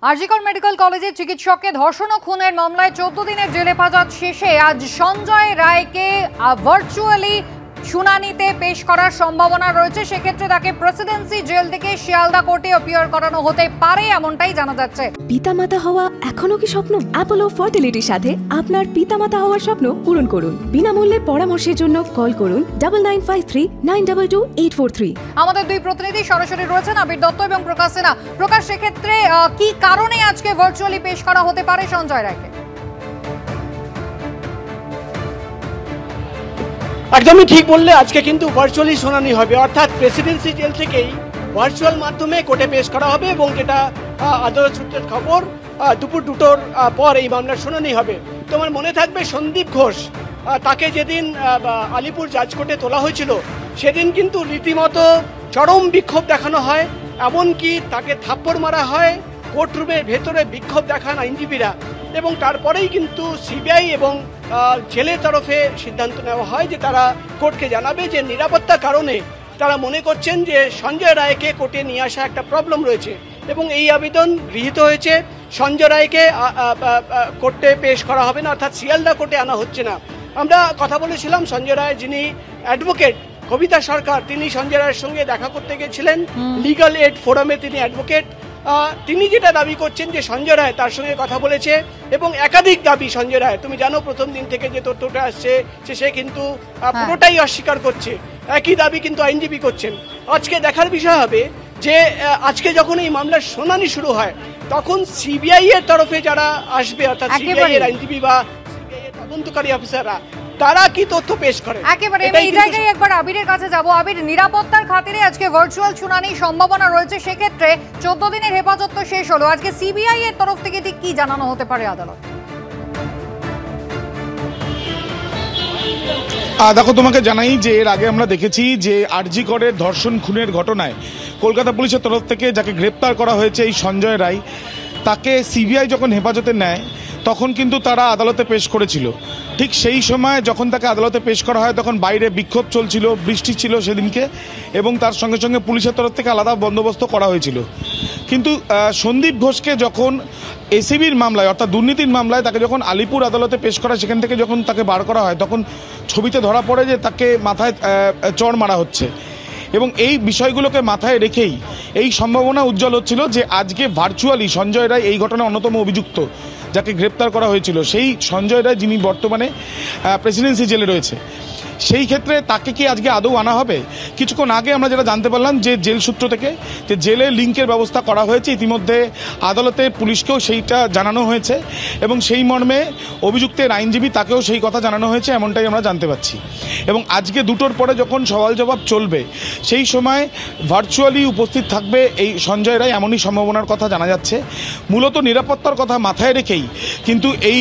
RG Kar medical কলেজের চিকিৎসককে ধর্ষণ ও খুনের মামলায় 14 দিনের জেল হেফাজত শেষে আজ সঞ্জয় রায়কে ভার্চুয়ালি শুনানিতে পেশ করার সম্ভাবনা রয়েছে। সেক্ষেত্রে তাকে প্রেসিডেন্সি জেল থেকে শিয়ালদা কোর্টে অপিয়ার করানো হতে পারে, এমনটাই জানা যাচ্ছে। পিতামাতা হওয়া এখনো কি স্বপ্ন? অ্যাপোলো ফার্টিলিটির সাথে আপনার পিতামাতা হওয়ার স্বপ্ন পূরণ করুন। বিনামূল্যে পরামর্শের জন্য কল করুন 9953922843। আমাদের দুই প্রতিনিধি সরাসরি রয়েছেন, আবির দত্ত এবং প্রকাশ সিনহা। প্রকাশ, সেক্ষেত্রে কি কারণে আজকে ভার্চুয়ালি পেশ করা হতে পারে সঞ্জয় রায়কে? একদমই ঠিক বললে, আজকে কিন্তু ভার্চুয়ালি শুনানি হবে, অর্থাৎ প্রেসিডেন্সি জেল থেকেই ভার্চুয়াল মাধ্যমে কোর্টে পেশ করা হবে এবং যেটা আদালত সূত্রের খবর দুপুর 2টোর পর এই মামলার শুনানি হবে। তোমার মনে থাকবে সন্দীপ ঘোষ, তাকে যেদিন আলিপুর জাজ কোর্টে তোলা হয়েছিল সেদিন কিন্তু রীতিমতো চরম বিক্ষোভ দেখানো হয়, এমনকি তাকে থাপ্পড় মারা হয়, কোর্টরুমের ভেতরে বিক্ষোভ দেখান আইনজীবীরা, এবং তারপরেই কিন্তু সিবিআই এবং জেলের তরফে সিদ্ধান্ত নেওয়া হয় যে তারা কোর্টকে জানাবে যে নিরাপত্তার কারণে তারা মনে করছেন যে সঞ্জয় রায়কে কোর্টে নিয়ে আসা একটা প্রবলেম রয়েছে, এবং এই আবেদন গৃহীত হয়েছে। সঞ্জয় রায়কে কোর্টে পেশ করা হবে না, অর্থাৎ শিয়ালদা কোর্টে আনা হচ্ছে না। আমরা কথা বলেছিলাম সঞ্জয় রায় যিনি অ্যাডভোকেট কবিতা সরকার, তিনি সঞ্জয় রায়ের সঙ্গে দেখা করতে গেছিলেন লিগাল এড ফোরামে, তিনি অ্যাডভোকেট। তিনি যেটা দাবি করছেন যে সঞ্জয় রায় তার সঙ্গে কথা বলেছে, এবং একাধিক দাবি সঞ্জয় রায়, তুমি জানো প্রথম দিন থেকে যে তথ্যটা আসছে সে কিন্তু পুরোটাই অস্বীকার করছে, একই দাবি কিন্তু আইনজীবী করছেন। আজকে দেখার বিষয় হবে যে আজকে যখন এই মামলার শুনানি শুরু হয় তখন সিবিআই এর তরফে যারা আসবে, অর্থাৎ সিবিআই এর আইনজীবী বা সিবিআই এর তদন্তকারী অফিসাররা, তারা কি তথ্য পেশ করে। একেবারে এই জায়গায় একবার আবিরের কাছে যাব। আবির, নিরাপত্তার খাতিরে আজকে ভার্চুয়াল শুনানির সম্ভাবনা রয়েছে, সেক্ষেত্রে 14 দিনের হেফাজত তো শেষ হলো, আজকে সিবিআই এর তরফ থেকে ঠিক কি জানানো হতে পারে আদালত? দেখো, তোমাকে জানাই যে এর আগে আমরা দেখেছি যে আরজিকরের ধর্ষণ খুনের ঘটনায় কলকাতা পুলিশের তরফ থেকে যাকে গ্রেপ্তার করা হয়েছে এই সঞ্জয় রায়, তাকে সিবিআই যখন হেফাজতে নেয় তখন কিন্তু তারা আদালতে পেশ করেছিল। ঠিক সেই সময় যখন তাকে আদালতে পেশ করা হয় তখন বাইরে বিক্ষোভ চলছিল, বৃষ্টি ছিল সেদিনকে, এবং তার সঙ্গে সঙ্গে পুলিশের তরফ থেকে আলাদা বন্দোবস্ত করা হয়েছিল। কিন্তু সন্দীপ ঘোষকে যখন এসিবির মামলায়, অর্থাৎ দুর্নীতির মামলায় তাকে যখন আলিপুর আদালতে পেশ করা, সেখান থেকে যখন তাকে বার করা হয় তখন ছবিতে ধরা পড়ে যে তাকে মাথায় চড় মারা হচ্ছে, এবং এই বিষয়গুলোকে মাথায় রেখেই এই সম্ভাবনা উজ্জ্বল হচ্ছিল যে আজকে ভার্চুয়ালি সঞ্জয় রায়, এই ঘটনার অন্যতম অভিযুক্ত যাকে গ্রেপ্তার করা হয়েছিল, সেই সঞ্জয় রায় যিনি বর্তমানে প্রেসিডেন্সি জেলে রয়েছে, সেই ক্ষেত্রে তাকে কি আজকে আদৌ আনা হবে? কিছুক্ষণ আগে আমরা যেটা জানতে পারলাম যে জেল সূত্র থেকে যে জেলে লিঙ্কের ব্যবস্থা করা হয়েছে, ইতিমধ্যে আদালতে পুলিশকেও সেইটা জানানো হয়েছে, এবং সেই মর্মে অভিযুক্তের আইনজীবী তাকেও সেই কথা জানানো হয়েছে, এমনটাই আমরা জানতে পাচ্ছি। এবং আজকে 2টোর পরে যখন সওয়াল জবাব চলবে সেই সময় ভার্চুয়ালি উপস্থিত থাকবে এই সঞ্জয় রায়, এমনই সম্ভাবনার কথা জানা যাচ্ছে। মূলত নিরাপত্তার কথা মাথায় রেখেই কিন্তু এই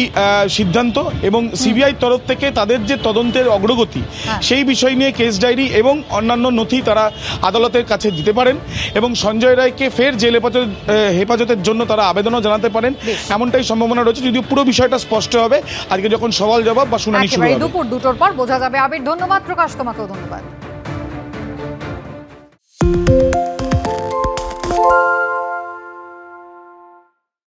সিদ্ধান্ত, এবং সিবিআই তরফ থেকে তাদের যে তদন্তের অগ্রগতি সেই বিষয় নিয়ে কেস ডায়েরি এবং অন্যান্য নথি তারা আদালতের কাছে দিতে পারেন, এবং সঞ্জয় রায়কে ফের জেল হেফাজতের জন্য তারা আবেদনও জানাতে পারেন, এমনটাই সম্ভাবনা রয়েছে। যদিও পুরো বিষয়টা স্পষ্ট হবে আজকে যখন সওয়াল জবাব বা শুনানি শুরু হবে। দুপুর 2টোর পর বোঝা যাবে। আবির, ধন্যবাদ। প্রকাশ, তোমাকেও ধন্যবাদ।